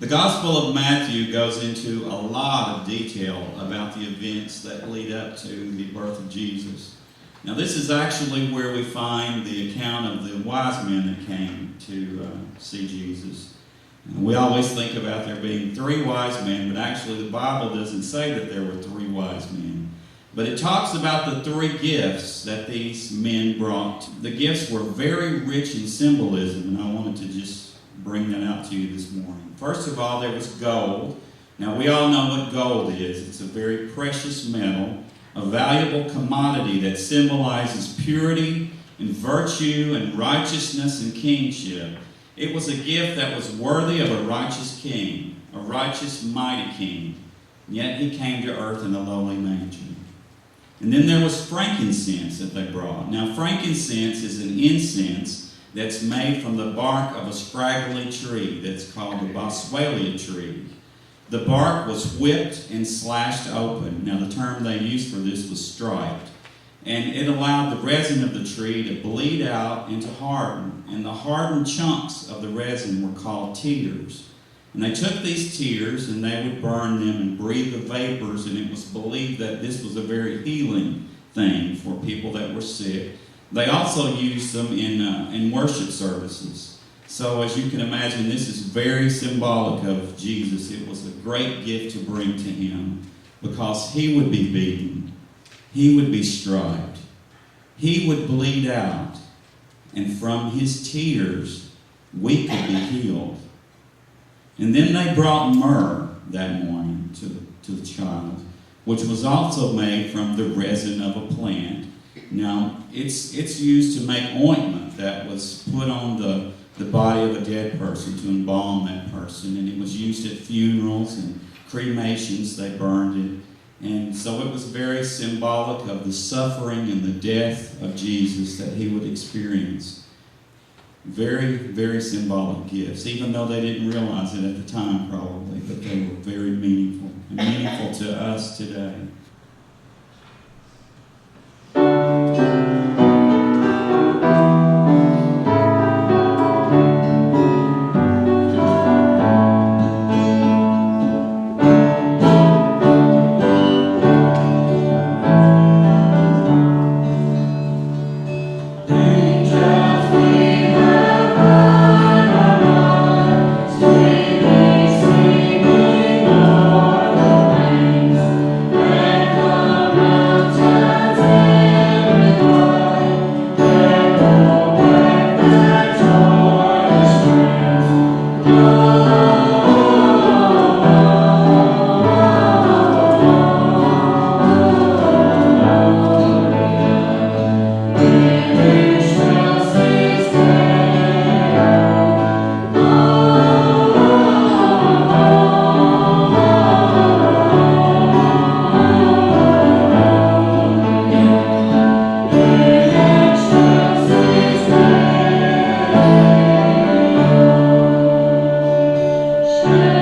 The Gospel of Matthew goes into a lot of detail about the events that lead up to the birth of Jesus. Now, this is actually where we find the account of the wise men that came to see Jesus. We always think about there being three wise men, but actually the Bible doesn't say that there were three wise men. But it talks about the three gifts that these men brought. The gifts were very rich in symbolism, and I wanted to just bring that out to you this morning. First of all, there was gold. Now, we all know what gold is. It's a very precious metal, a valuable commodity that symbolizes purity and virtue and righteousness and kingship. It was a gift that was worthy of a righteous king, a righteous, mighty king. Yet he came to earth in a lowly manger. And then there was frankincense that they brought. Now, frankincense is an incense that's made from the bark of a scraggly tree that's called the boswellia tree. The bark was whipped and slashed open. Now, the term they used for this was striped. And it allowed the resin of the tree to bleed out and to harden. And the hardened chunks of the resin were called tears. And they took these tears and they would burn them and breathe the vapors, and it was believed that this was a very healing thing for people that were sick. They also used them in worship services. So as you can imagine, this is very symbolic of Jesus. It was a great gift to bring to him because he would be beaten. He would be striped. He would bleed out. And from his tears, we could be healed. And then they brought myrrh that morning to the child, which was also made from the resin of a plant. Now, it's used to make ointment that was put on the body of a dead person to embalm that person. And it was used at funerals and cremations. They burned it. And so it was very symbolic of the suffering and the death of Jesus that he would experience. Very, very symbolic gifts, even though they didn't realize it at the time probably, but they were very meaningful and meaningful to us today. Shine.